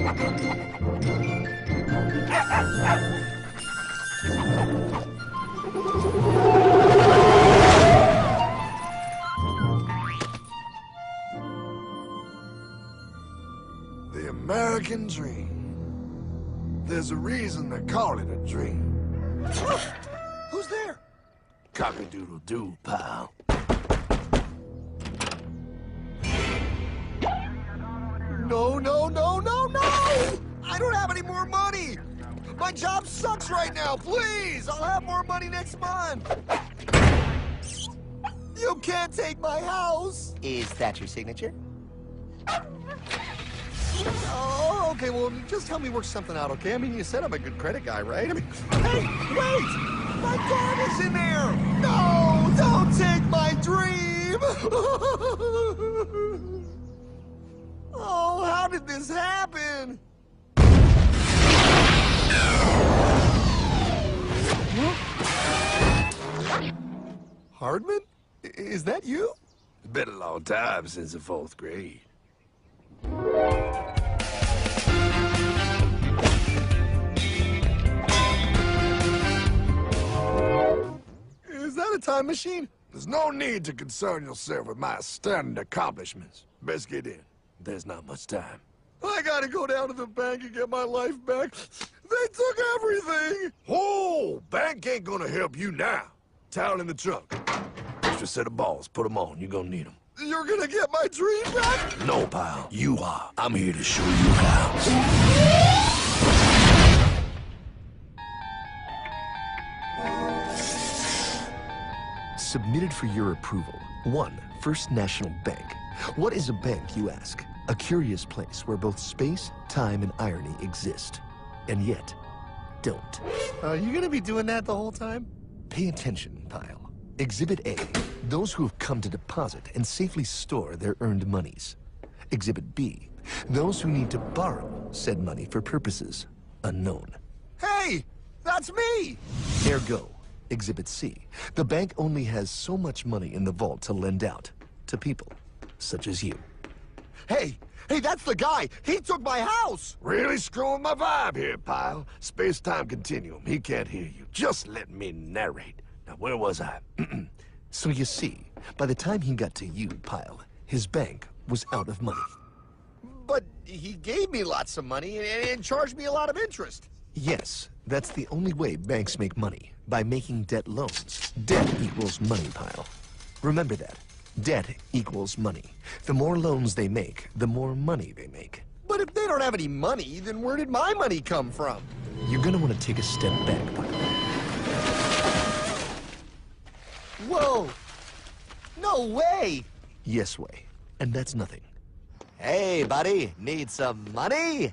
The American dream. There's a reason they call it a dream. Who's there? Cock-a-doodle-doo, pal. No, no, no, no, no! I don't have any more money! My job sucks right now, please! I'll have more money next month! You can't take my house! Is that your signature? Oh, okay, well, just help me work something out, okay? I mean, you said I'm a good credit guy, right? I mean, hey, wait! My dad is in there! No, don't take my dream! Oh, how did this happen? Hardman? Is that you? It's been a long time since the 4th grade. Is that a time machine? There's no need to concern yourself with my stunning accomplishments. Best get in. There's not much time. I gotta go down to the bank and get my life back. They took everything! Oh, bank ain't gonna help you now. Towel in the trunk. Extra set of balls. Put them on. You're gonna need them. You're gonna get my dream back? No, pal. You are. I'm here to show you how. Submitted for your approval. 1. First National Bank. What is a bank, you ask? A curious place where both space, time, and irony exist. And yet, don't. Are you gonna be doing that the whole time? Pay attention, pile. Exhibit A. Those who have come to deposit and safely store their earned monies. Exhibit B. Those who need to borrow said money for purposes unknown. Hey! That's me! Ergo, Exhibit C. The bank only has so much money in the vault to lend out to people such as you. Hey! Hey, that's the guy! He took my house! Really screwing my vibe here, pal. Space-time continuum. He can't hear you. Just let me narrate. Now, where was I? So you see, by the time he got to you, Pyle, his bank was out of money. But he gave me lots of money and charged me a lot of interest. Yes, that's the only way banks make money, by making debt loans. Debt equals money, Pyle. Remember that. Debt equals money. The more loans they make, the more money they make. But if they don't have any money, then where did my money come from? You're gonna want to take a step back, Pyle. Whoa! No way! Yes way. And that's nothing. Hey, buddy, need some money?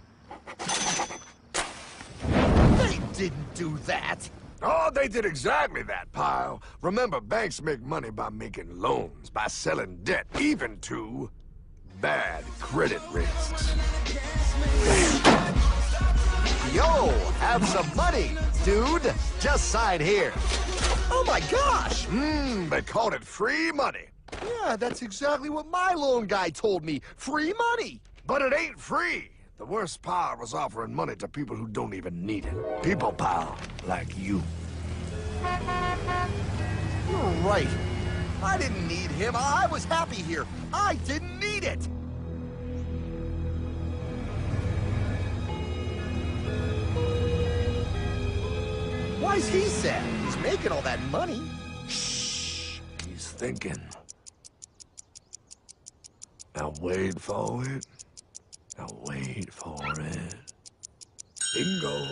They didn't do that! Oh, they did exactly that, pal. Remember, banks make money by making loans, by selling debt, even to bad credit risks. Yo, have some money, dude. Just sign here. Oh my gosh! They called it free money. Yeah, that's exactly what my loan guy told me. Free money! But it ain't free. The worst part was offering money to people who don't even need it. People, pal, like you. You're right. I didn't need him. I was happy here. I didn't need it. Why's he sad? He's making all that money. Shh. He's thinking. Now wait for it. Now wait for it. Bingo.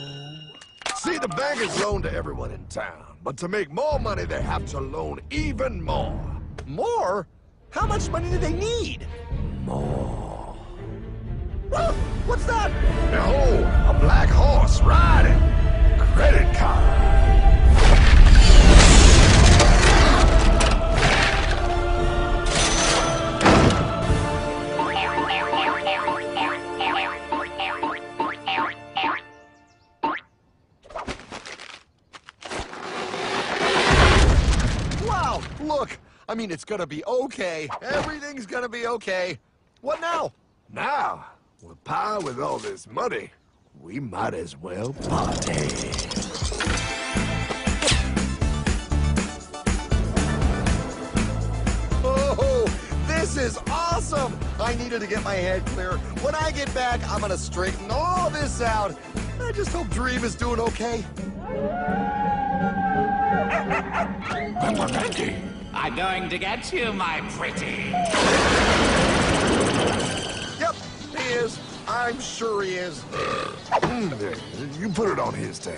See, the bankers loan to everyone in town, but to make more money, they have to loan even more. More? How much money do they need? More. Ah, what's that? Behold, a black horse riding. Credit card. Wow, look. I mean, it's gonna be okay. Everything's gonna be okay. What now? Now, Well, Pa, with all this money, we might as well party. Oh, this is awesome! I needed to get my head clear. When I get back, I'm gonna straighten all this out. I just hope Dream is doing okay. I'm going to get you, my pretty. Yep, he is. I'm sure he is. There, you put it on his tab.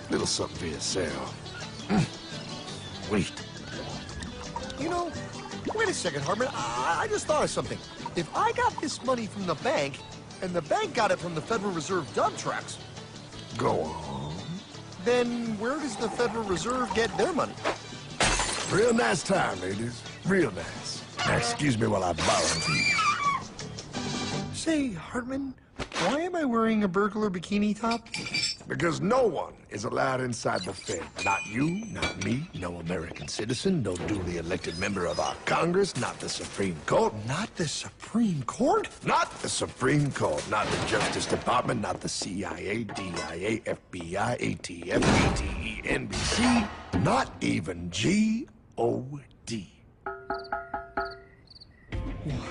Little something for yourself. Wait. You know, wait a second, Hartman. I just thought of something. If I got this money from the bank, and the bank got it from the Federal Reserve dump trucks, Go on. then where does the Federal Reserve get their money? Real nice time, ladies. Real nice. Now, excuse me while I borrow these. Say, Hartman, why am I wearing a burglar bikini top? Because no one is allowed inside the Fed. Not you, not me, no American citizen, no duly elected member of our Congress, not the Supreme Court. Not the Supreme Court? Not the Supreme Court, not the Justice Department, not the CIA, DIA, FBI, ATF, ATE, NBC, not even G.O.D.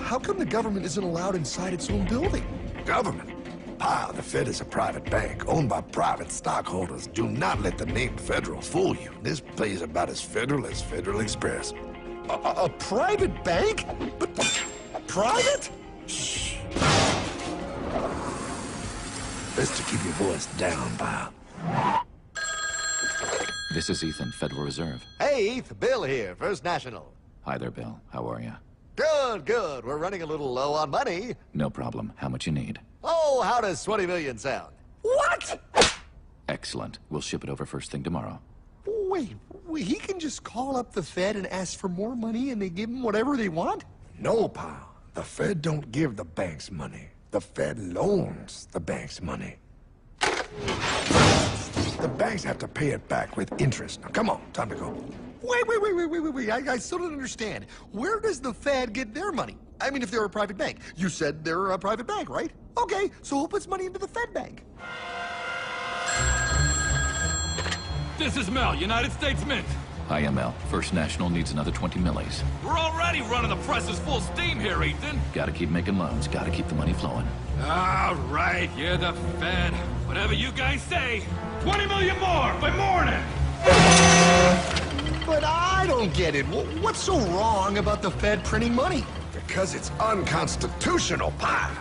How come the government isn't allowed inside its own building? Government? Pa, the Fed is a private bank owned by private stockholders. Do not let the name Federal fool you. This place is about as federal as Federal Express. A private bank? But private? Shh. Best to keep your voice down, pal. This is Ethan, Federal Reserve. Hey, Heath, Bill here, First National. Hi there, Bill. How are you? Good, good. We're running a little low on money. No problem. How much you need? Oh, how does 20 million sound? What? Excellent. We'll ship it over first thing tomorrow. Wait, he can just call up the Fed and ask for more money and they give him whatever they want? No, pal. The Fed don't give the banks money. The Fed loans the banks money. The banks have to pay it back with interest. Now, come on, time to go. Wait. I still don't understand. Where does the Fed get their money? I mean, if they're a private bank. You said they're a private bank, right? Okay, so who puts money into the Fed bank? This is Mel, United States Mint. Hi, ML. First National needs another 20 millis. We're already running the presses full steam here, Ethan. Gotta keep making loans. Gotta keep the money flowing. All right, you're the Fed. Whatever you guys say. 20 million more by morning. But I don't get it. What's so wrong about the Fed printing money? Because it's unconstitutional, pal.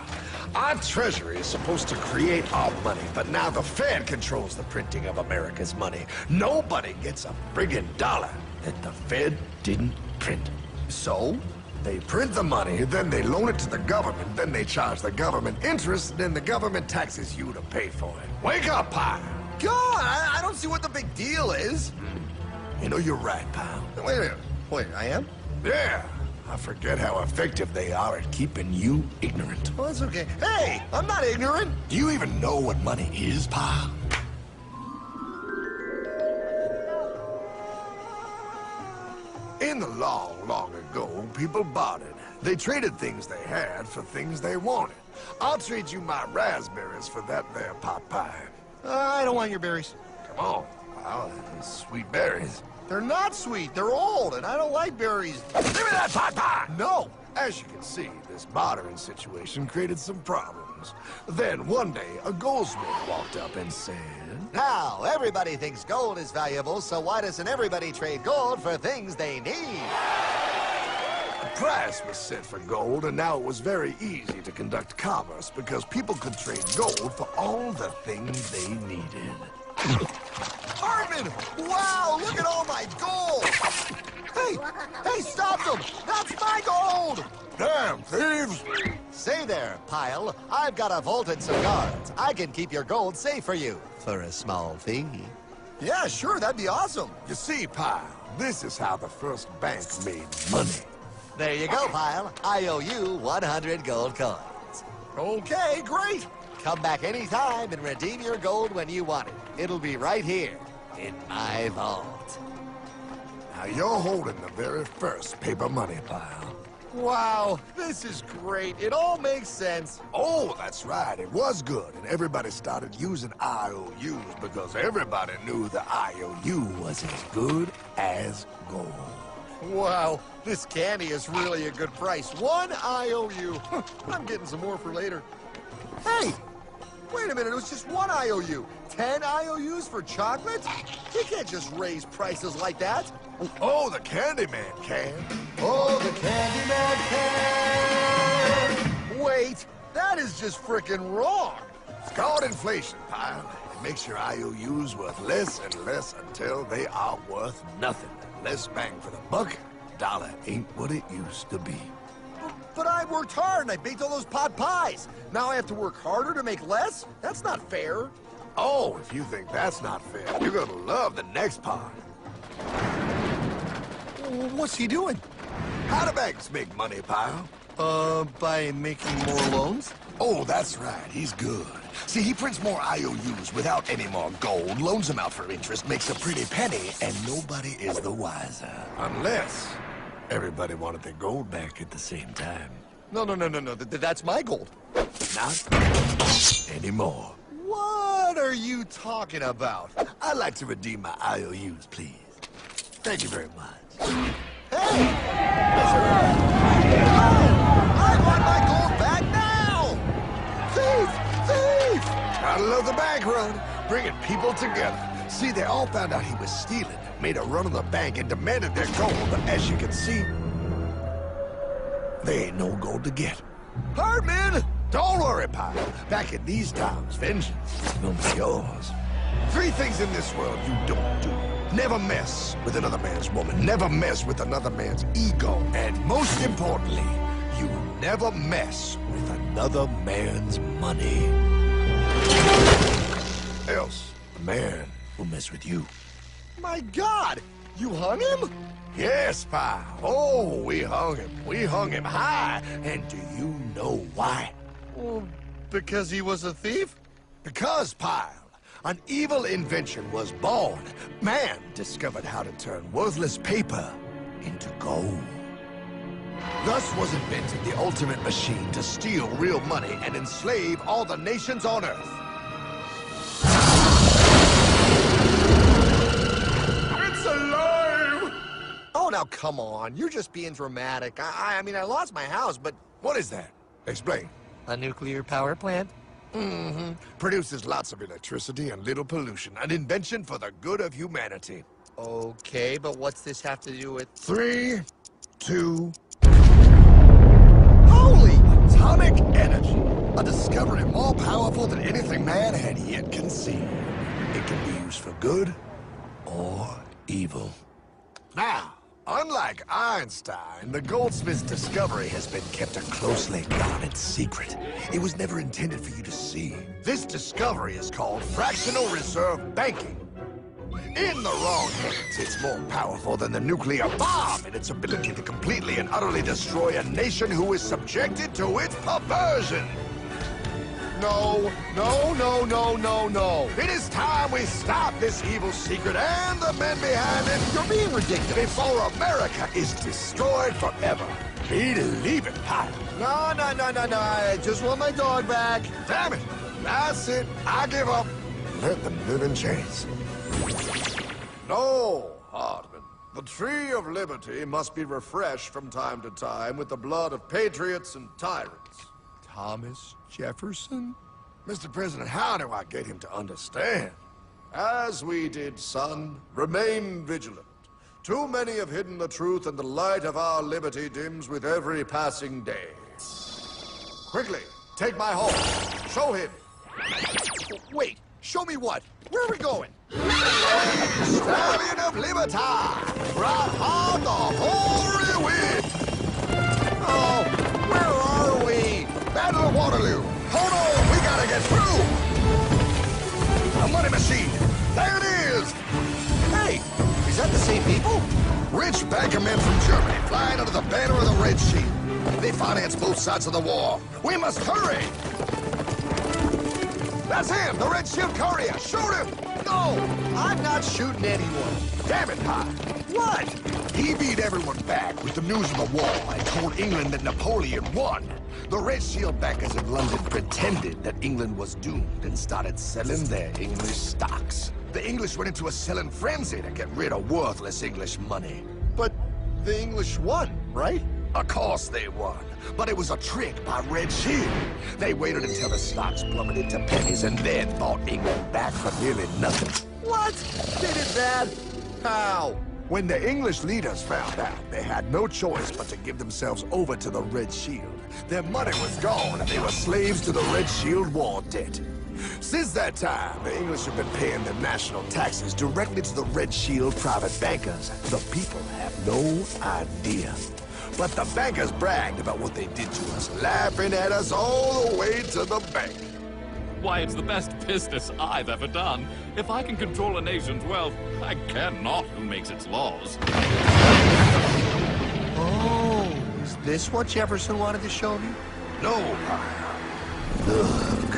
Our Treasury is supposed to create our money, but now the Fed controls the printing of America's money. Nobody gets a friggin' dollar that the Fed didn't print. So? They print the money, then they loan it to the government, then they charge the government interest, then the government taxes you to pay for it. Wake up, pal! God, I don't see what the big deal is. You know, you're right, pal. Wait a minute. Wait, I am? Yeah, I forget how effective they are at keeping you ignorant. Well, that's okay. Hey, I'm not ignorant. Do you even know what money is, pal? In the long, long ago, people bartered. They traded things they had for things they wanted. I'll trade you my raspberries for that there pot pie. I don't want your berries. Come on, pal, those sweet berries. They're not sweet. They're old, and I don't like berries. Give me that pot pie! No. As you can see, this bartering situation created some problems. Then, one day, a goldsmith walked up and said... Now, everybody thinks gold is valuable, so why doesn't everybody trade gold for things they need? A price was set for gold, and now it was very easy to conduct commerce because people could trade gold for all the things they needed. Hartman! Wow, look at all my gold! Hey, stop them! That's my gold! Damn thieves! Say there, Pyle. I've got a vault and some guards. I can keep your gold safe for you for a small fee. Yeah, sure, that'd be awesome. You see, pal, this is how the first bank made money. There you go, Pyle. I owe you 100 gold coins. Okay, great. Come back anytime and redeem your gold when you want it. It'll be right here in my vault. Now, you're holding the very first paper money, pal. Wow, this is great. It all makes sense. Oh, that's right. It was good, and everybody started using IOUs because everybody knew the IOU was as good as gold. Wow, this candy is really a good price. 1 IOU. I'm getting some more for later. Hey, wait a minute. It was just 1 IOU. 10 IOUs for chocolate? You can't just raise prices like that. Oh, the Candyman can. Oh, the Candyman can. Wait, that is just frickin' wrong. It's called inflation, pal. It makes your IOUs worth less and less until they are worth nothing. Less bang for the buck. Dollar ain't what it used to be. But I worked hard and I baked all those pot pies. Now I have to work harder to make less? That's not fair. Oh, if you think that's not fair, you're gonna love the next part. What's he doing? How do banks make money, pal? By making more loans? Oh, that's right. He's good. See, he prints more IOUs without any more gold, loans them out for interest, makes a pretty penny, and nobody is the wiser. Unless everybody wanted their gold back at the same time. No. That's my gold. Not anymore. What are you talking about? I'd like to redeem my IOUs, please. Thank you very much. Hey! I want my gold back now! Thief! Thief! Gotta love the bank run, bringing people together. See, they all found out he was stealing, made a run on the bank, and demanded their gold, but as you can see, there ain't no gold to get. Hardman! Don't worry, pal. Back in these times, vengeance will be yours. 3 things in this world you don't do. Never mess with another man's woman. Never mess with another man's ego. And most importantly, you never mess with another man's money. Else, the man will mess with you. My God! You hung him? Yes, pal. Oh, we hung him. We hung him high. And do you know why? Well, because he was a thief? Because, pal, an evil invention was born. Man discovered how to turn worthless paper into gold. Thus was invented the ultimate machine to steal real money and enslave all the nations on Earth. It's alive! Oh, now come on. You're just being dramatic. I mean, I lost my house, but... What is that? Explain. A nuclear power plant? Mm-hmm. Produces lots of electricity and little pollution. An invention for the good of humanity. Okay, but what's this have to do with... 3, 2... Holy! Atomic energy. A discovery more powerful than anything man had yet conceived. It can be used for good or evil. Now, unlike Einstein, the goldsmith's discovery has been kept a closely guarded secret. It was never intended for you to see. This discovery is called fractional reserve banking. In the wrong hands, it's more powerful than the nuclear bomb in its ability to completely and utterly destroy a nation who is subjected to its perversion. No. It is time we stop this evil secret and the men behind it. You're being ridiculous. Before America is destroyed forever. Believe it, pal. No. I just want my dog back. Damn it. That's it. I give up. Let them live in chains. No, Hardman. The tree of liberty must be refreshed from time to time with the blood of patriots and tyrants. Thomas Jefferson? Mr. President, how do I get him to understand? As we did, son, remain vigilant. Too many have hidden the truth, and the light of our liberty dims with every passing day. Quickly, take my horse. Show him. Wait, show me what? Where are we going? Stallion of Liberty! Brought on the hoary wind! Oh, where are we? Battle of Waterloo! Hold on, we gotta get through! A money machine! There it is! Hey, is that the same people? Rich banker men from Germany flying under the banner of the Red Shield. They finance both sides of the war. We must hurry! That's him, the Red Shield courier! Shoot him! No! I'm not shooting anyone. Damn it, Pie. What? He beat everyone back with the news of the war and told England that Napoleon won. The Red Shield bankers in London pretended that England was doomed and started selling their English stocks. The English went into a selling frenzy to get rid of worthless English money. But the English won, right? Of course they won, but it was a trick by Red Shield. They waited until the stocks plummeted to pennies and then bought England back for nearly nothing. What? They did that? How? When the English leaders found out, they had no choice but to give themselves over to the Red Shield. Their money was gone, and they were slaves to the Red Shield war debt. Since that time, the English have been paying their national taxes directly to the Red Shield private bankers. The people have no idea. But the bankers bragged about what they did to us, laughing at us all the way to the bank. Why, it's the best business I've ever done. If I can control a nation's wealth, I care not who makes its laws. Oh, is this what Jefferson wanted to show me? No, Pie. Look.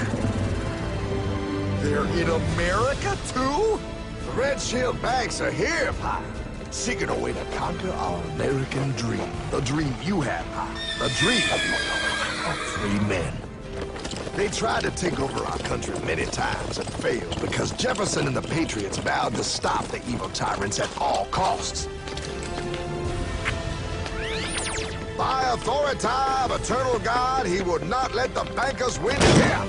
They're in America, too? The Red Shield banks are here, Pie. Seeking a way to conquer our American dream. The dream you have, Pie. The dream of free men. They tried to take over our country many times and failed because Jefferson and the Patriots vowed to stop the evil tyrants at all costs. By authority of eternal God, he would not let the bankers win here.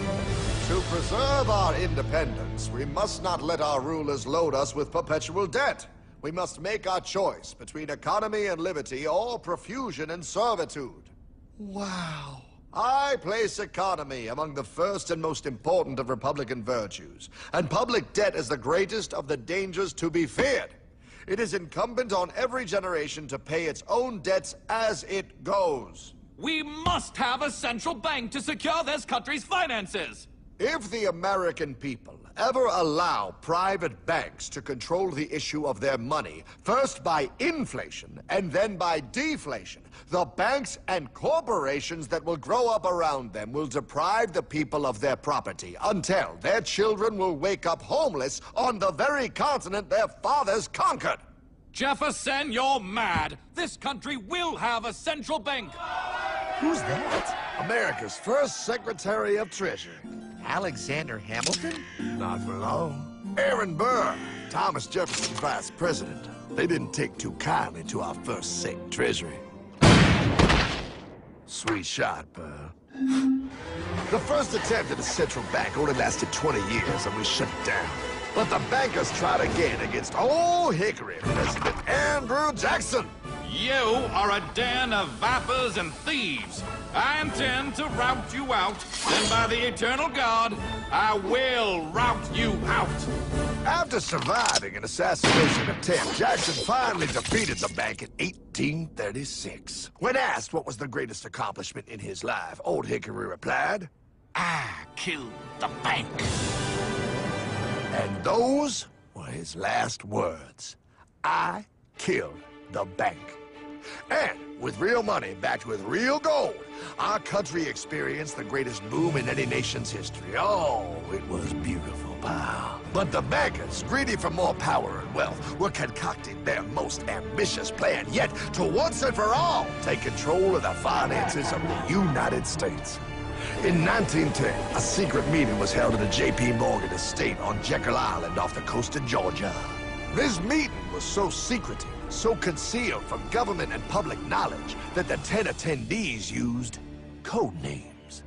To preserve our independence, we must not let our rulers load us with perpetual debt. We must make our choice between economy and liberty or profusion and servitude. Wow. I place economy among the first and most important of Republican virtues, and public debt is the greatest of the dangers to be feared. It is incumbent on every generation to pay its own debts as it goes. We must have a central bank to secure this country's finances. If the American people ever allow private banks to control the issue of their money, first by inflation and then by deflation, the banks and corporations that will grow up around them will deprive the people of their property until their children will wake up homeless on the very continent their fathers conquered. Jefferson, you're mad. This country will have a central bank. Who's that? America's first Secretary of Treasury. Alexander Hamilton? Not for long. Aaron Burr, Thomas Jefferson's vice president. They didn't take too kindly to our first Sec Treasury. Sweet shot, Burr. The first attempt at a central bank only lasted 20 years and we shut it down. But the bankers tried again against Old Hickory, President Andrew Jackson. You are a den of vipers and thieves. I intend to rout you out, and by the eternal God, I will rout you out. After surviving an assassination attempt, Jackson finally defeated the bank in 1836. When asked what was the greatest accomplishment in his life, Old Hickory replied, I killed the bank. and those were his last words. I killed the bank. And with real money backed with real gold, our country experienced the greatest boom in any nation's history. Oh, it was beautiful, pal. But the bankers, greedy for more power and wealth, were concocting their most ambitious plan yet to once and for all take control of the finances of the United States. In 1910, a secret meeting was held at the J.P. Morgan estate on Jekyll Island off the coast of Georgia. This meeting was so secretive, so concealed from government and public knowledge that the 10 attendees used code names.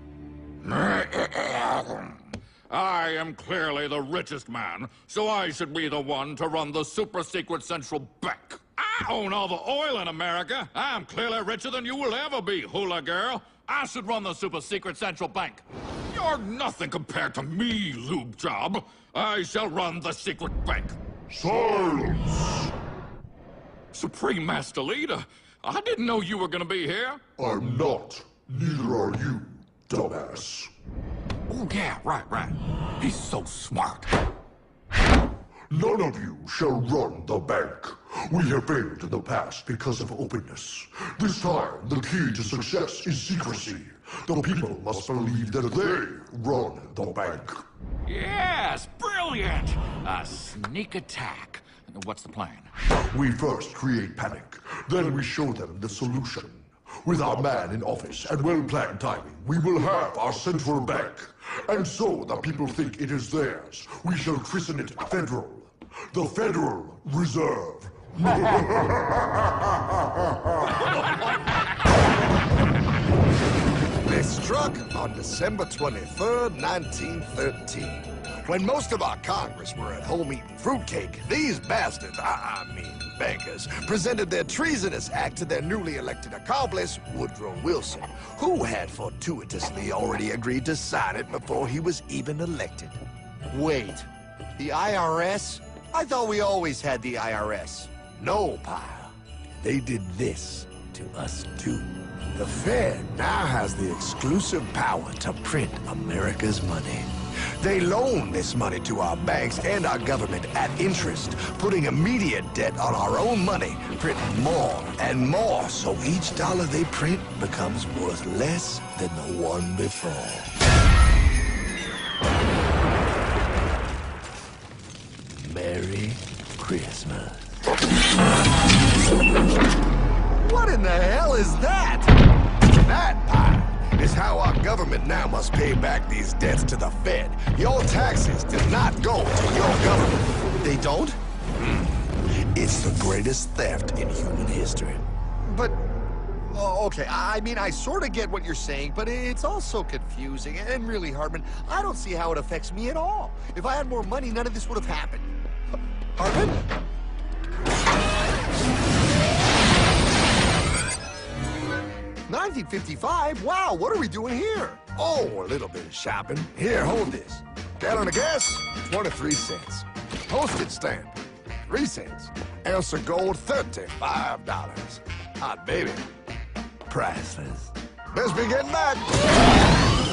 I am clearly the richest man, so I should be the one to run the super-secret central bank. I own all the oil in America. I'm clearly richer than you will ever be, hula girl. I should run the super-secret central bank. You're nothing compared to me, lube job. I shall run the secret bank. Silence! Supreme Master Leader, I didn't know you were gonna be here. I'm not. Neither are you, dumbass. Oh, yeah, right. He's so smart. None of you shall run the bank. We have failed in the past because of openness. This time, the key to success is secrecy. The people must believe that they run the bank. Yes, brilliant! A sneak attack. What's the plan? We first create panic, then we show them the solution. With our man in office and well-planned timing, we will have our central bank. And so the people think it is theirs. We shall christen it Federal. The Federal Reserve. They struck on December 23rd, 1913. When most of our Congress were at home eating fruitcake, these bastards, I mean bankers, presented their treasonous act to their newly elected accomplice, Woodrow Wilson, who had fortuitously already agreed to sign it before he was even elected. Wait, the IRS? I thought we always had the IRS. No, pal. They did this to us too. The Fed now has the exclusive power to print America's money. They loan this money to our banks and our government at interest, putting immediate debt on our own money, printing more and more, so each dollar they print becomes worth less than the one before. Merry Christmas. What in the hell is that? That, pal, is how our government now must pay back these debts to the Fed. Your taxes do not go to your government. They don't? It's the greatest theft in human history. But, oh, okay, I mean, I sort of get what you're saying, but it's also confusing. And really, Hartman, I don't see how it affects me at all. If I had more money, none of this would have happened. Hartman? 1955? Wow, what are we doing here? Oh, a little bit of shopping. Here, hold this. Gallon of gas, 23 cents. Postage stamp, 3 cents. Ounce of gold, $35. Hot baby, priceless. Best be getting back.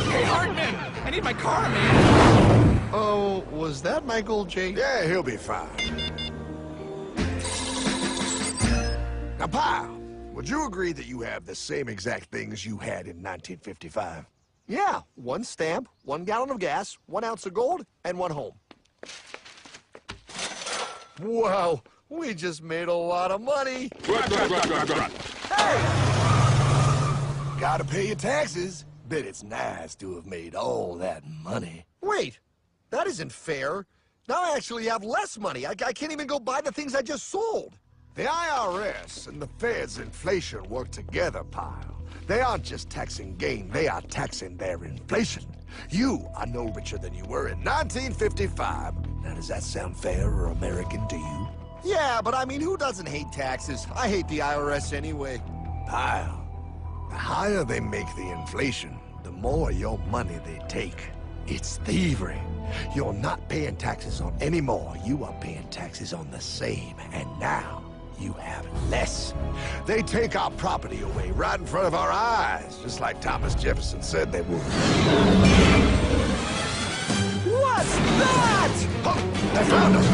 Hey, Hartman! I need my car, man! Oh, was that my gold, Jay? Yeah, he'll be fine. Now, pal, would you agree that you have the same exact things you had in 1955? Yeah, 1 stamp, 1 gallon of gas, 1 ounce of gold, and 1 home. Wow, we just made a lot of money. Hey! Gotta pay your taxes. Bet it's nice to have made all that money. Wait, that isn't fair. Now I actually have less money. I can't even go buy the things I just sold. The IRS and the Fed's inflation work together, pal. They aren't just taxing gain, they are taxing their inflation. You are no richer than you were in 1955. Now, does that sound fair or American to you? Yeah, but I mean, who doesn't hate taxes? I hate the IRS anyway. Pal, the higher they make the inflation, the more your money they take. It's thievery. You're not paying taxes on any more. You are paying taxes on the same. And now, you have less. They take our property away right in front of our eyes, just like Thomas Jefferson said they would. What's that? Oh, they found us!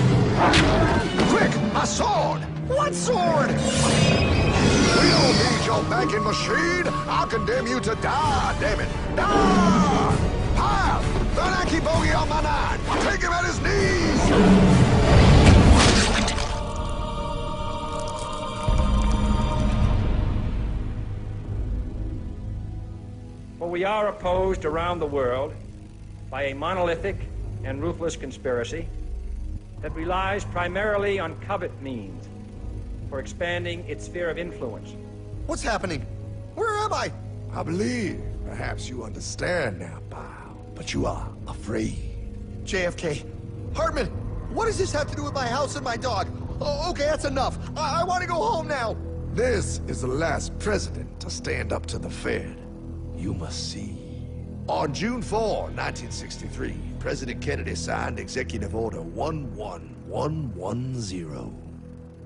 Quick, a sword! What sword? We don't need your banking machine! I'll condemn you to die, damn it! Die! Pile! The Yankee bogey on my 9! Take him at his knees! For we are opposed around the world by a monolithic and ruthless conspiracy that relies primarily on covert means for expanding its sphere of influence. What's happening? Where am I? I believe perhaps you understand now, pal, but you are afraid. JFK. Hartman, what does this have to do with my house and my dog? Oh, okay, that's enough. I want to go home now. This is the last president to stand up to the Fed. You must see. On June 4, 1963, President Kennedy signed Executive Order 11110.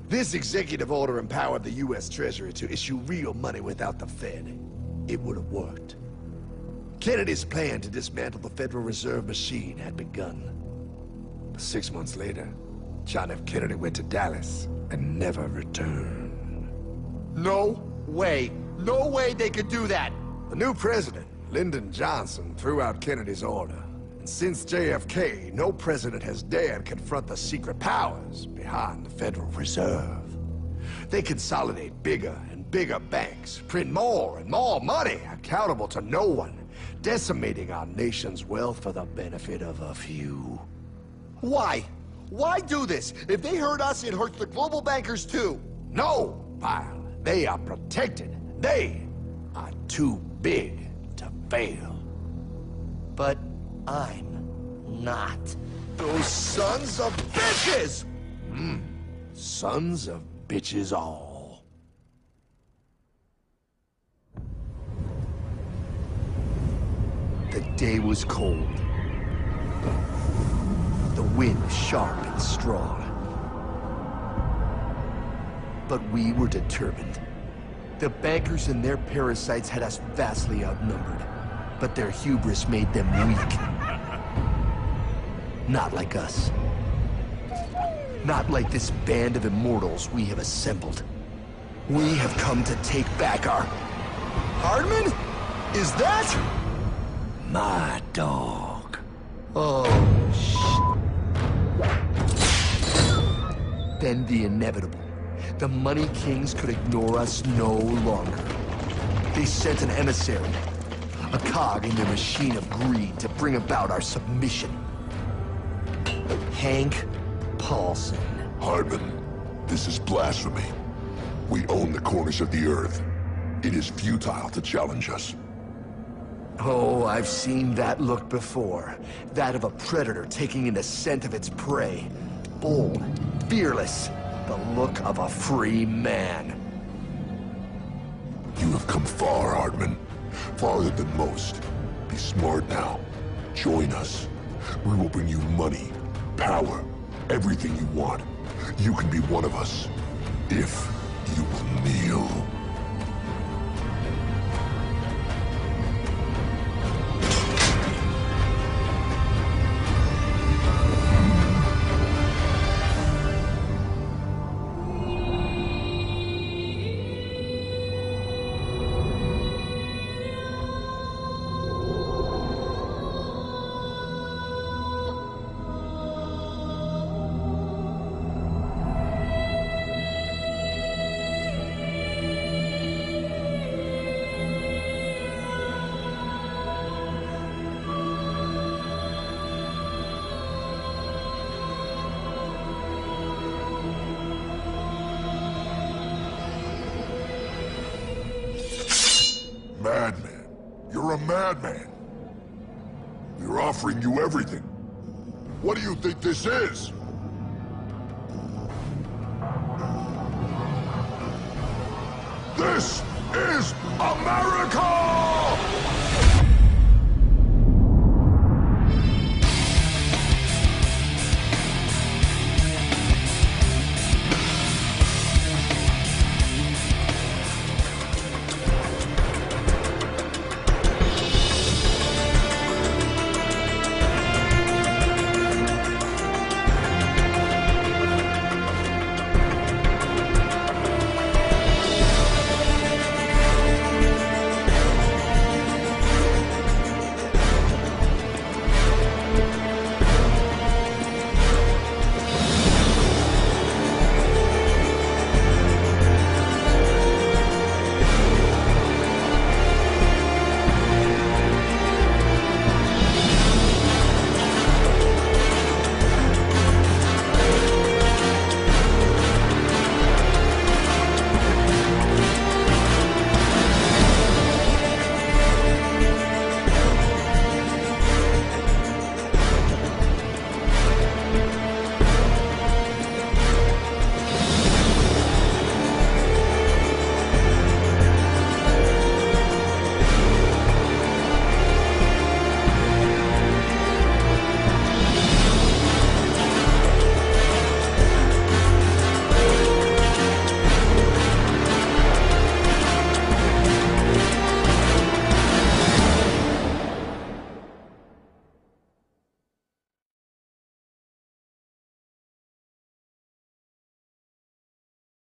This executive order empowered the U.S. Treasury to issue real money without the Fed. It would have worked. Kennedy's plan to dismantle the Federal Reserve machine had begun. 6 months later, John F. Kennedy went to Dallas and never returned. No way. No way they could do that. The new president, Lyndon Johnson, threw out Kennedy's order. Since JFK, no president has dared confront the secret powers behind the Federal Reserve. They consolidate bigger and bigger banks, print more and more money, accountable to no one, decimating our nation's wealth for the benefit of a few. Why? Why do this? If they hurt us, it hurts the global bankers too. No, Pyle. They are protected. They are too big to fail. But I'm not. Those sons of bitches! Sons of bitches all. The day was cold. The wind sharp and strong. But we were determined. The bankers and their parasites had us vastly outnumbered, but their hubris made them weak. Not like us. Not like this band of immortals we have assembled. We have come to take back our... Hardman? Is that? my dog. Oh, Then the inevitable. The Money Kings could ignore us no longer. They sent an emissary, a cog in their machine of greed to bring about our submission. Hank Paulson. Hardman, this is blasphemy. We own the corners of the earth. It is futile to challenge us. Oh, I've seen that look before. That of a predator taking in the scent of its prey. Bold, fearless, the look of a free man. You have come far, Hardman. Farther than most. Be smart now. Join us. We will bring you money, power, everything you want. You can be one of us, if you will kneel. Madman. You're a madman. We're offering you everything. What do you think this is? This is America!